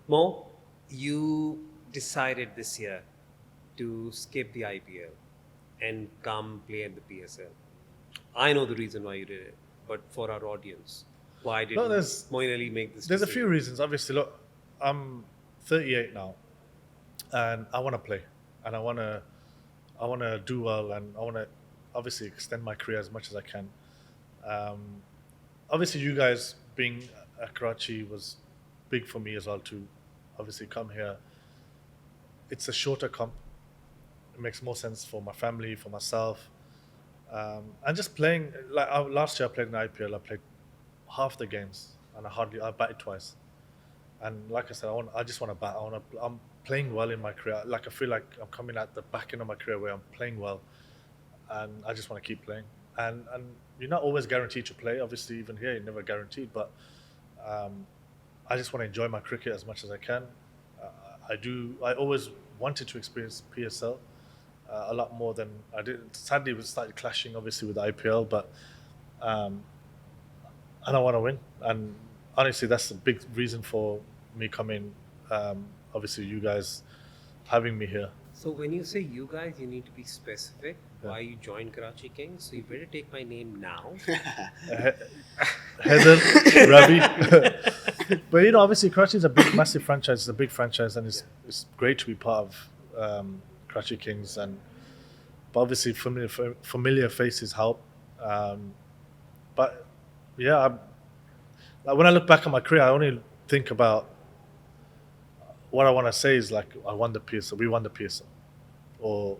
Mo, you decided this year to skip the IPL and come play in the PSL. I know the reason why you did it, but for our audience, why did No, there's Moeen Ali make this there's a decision? few reasons. Obviously, look, I'm 38 now, and I want to play, and I want to do well, and I want to obviously extend my career as much as I can. Um, Obviously, you guys being at Karachi was big for me as well to obviously come here. It's a shorter comp. It makes more sense for my family, for myself, and just playing. Like last year, I played in IPL. I played half the games, and I batted twice. And like I said, I just want to bat. I'm playing well in my career. Like I feel like I'm coming at the back end of my career where I'm playing well, and I just want to keep playing. And you're not always guaranteed to play. Obviously, even here, you're never guaranteed. But um, I just want to enjoy my cricket as much as I can. Uh, I do. I always wanted to experience PSL a lot more than I did. Sadly, we started clashing obviously with the IPL, but um, and I want to win. And honestly, that's a big reason for me coming. Obviously, you guys having me here. So when you say you guys, you need to be specific Yeah. why you joined Karachi Kings. So you better take my name now. Heather, Ravi. But obviously, Karachi is a big, massive franchise. It's a big franchise, and it's great to be part of Karachi Kings. But obviously, familiar faces help. But yeah, like when I look back at my career, I only think about what I want to say is like I won the PSL, we won the PSL, or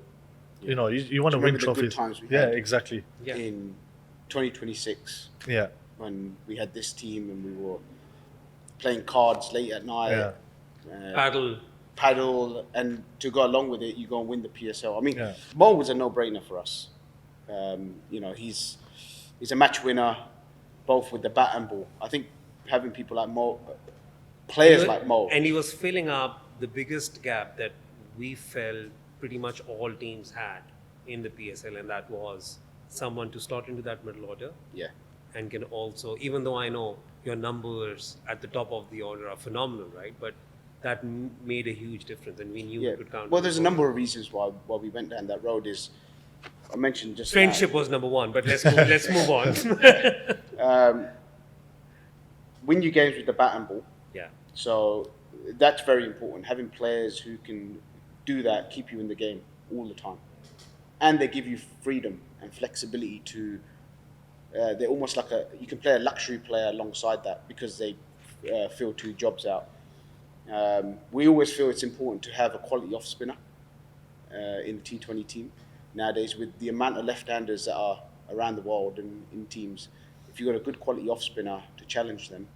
you want to win Remember the good trophies. times we Yeah, had exactly. Yeah. in 2026 Yeah, when we had this team and we were playing cards late at night, yeah, Paddle. and to go along with it, you go and win the PSL. I mean, Yeah. Mo was a no-brainer for us. He's a match winner, both with the bat and ball. I think having people like Mo, players like Mo, And he was filling up the biggest gap that we felt pretty much all teams had in the PSL, and that was someone to slot into that middle order yeah. and can also, even though I know your numbers at the top of the order are phenomenal, right? But that made a huge difference, and we knew Yeah. we could count. Well, on there's a both. number of reasons why we went down that road. Is I mentioned just now. Friendship was number one, but let's move on. Win your games with the bat and ball. Yeah. So that's very important. Having players who can do that, keep you in the game all the time, and they give you freedom and flexibility to. They're almost like you can play a luxury player alongside that because they fill two jobs out. We always feel it's important to have a quality off spinner in the T20 team nowadays, with the amount of left-handers that are around the world and in teams. If you've got a good quality off spinner to challenge them,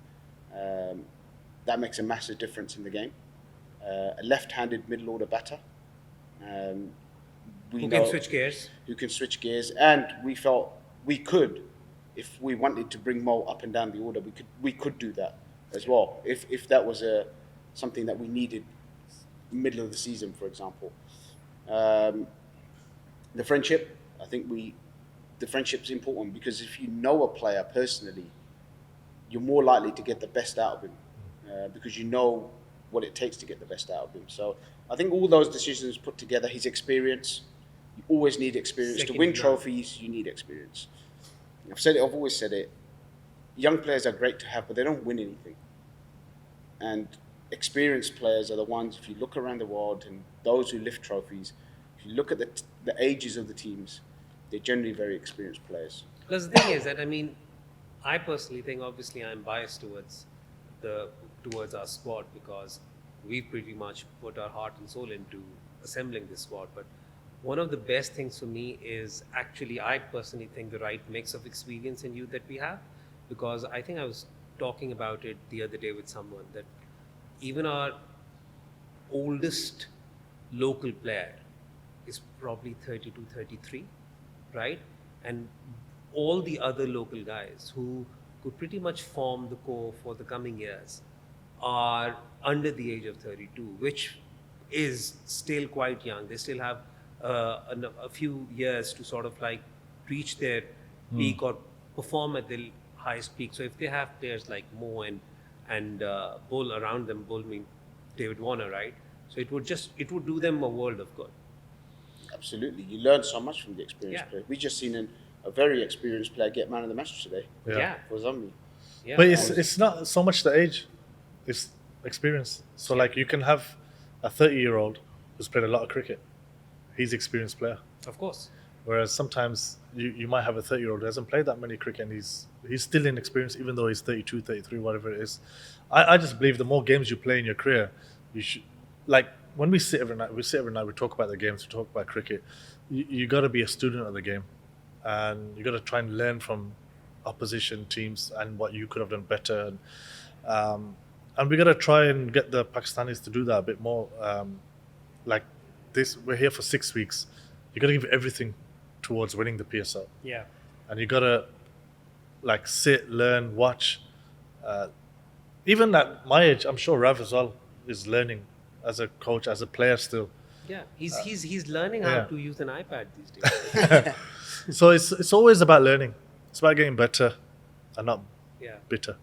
that makes a massive difference in the game. A left-handed middle order batter. Who can switch gears? Who can switch gears, and we felt we could, if we wanted to bring Mo up and down the order, we could do that as well. If that was something that we needed, middle of the season, for example. The friendship, I think the friendship's important because if you know a player personally, you're more likely to get the best out of him because you know what it takes to get the best out of him. So I think all those decisions put together, his experience, you always need experience. Second to win to none. trophies, you need experience. I've always said it, young players are great to have, but they don't win anything. And experienced players are the ones, if you look around the world and those who lift trophies, if you look at the ages of the teams, they're generally very experienced players. Because the thing is that I personally think obviously I'm biased towards our squad because we've pretty much put our heart and soul into assembling this squad. But one of the best things for me is actually I personally think the right mix of experience and youth that we have, because I think I was talking about it the other day with someone that even our oldest local player is probably 32, 33, right? And all the other local guys who could pretty much form the core for the coming years are under the age of 32, which is still quite young. They still have a few years to sort of like reach their peak or perform at the highest peak. So if they have players like Mo and Bull around them, Bull mean David Warner, right? So it would do them a world of good. Absolutely, you learn so much from the experienced Yeah. player. We just seen a very experienced player get man of the match today Yeah. for Zambi. Yeah. But it's not so much the age, it's experience. So like you can have a 30-year-old who's played a lot of cricket. He's an experienced player. Of course. Whereas sometimes you might have a 30-year-old who hasn't played that many cricket and he's still inexperienced even though he's 32, 33, whatever it is. I just believe the more games you play in your career, you should, like when we sit every night, we talk about the games, we talk about cricket. You got to be a student of the game and you got to try and learn from opposition teams and what you could have done better. And we got to try and get the Pakistanis to do that a bit more. Like this, we're here for 6 weeks. You got to give everything towards winning the PSL. Yeah. And you got to like sit, learn, watch. Even at my age, I'm sure Rav as well is learning as a coach, as a player still. Yeah. He's learning how yeah. to use an iPad these days. So it's always about learning. It's about getting better and not Yeah. bitter.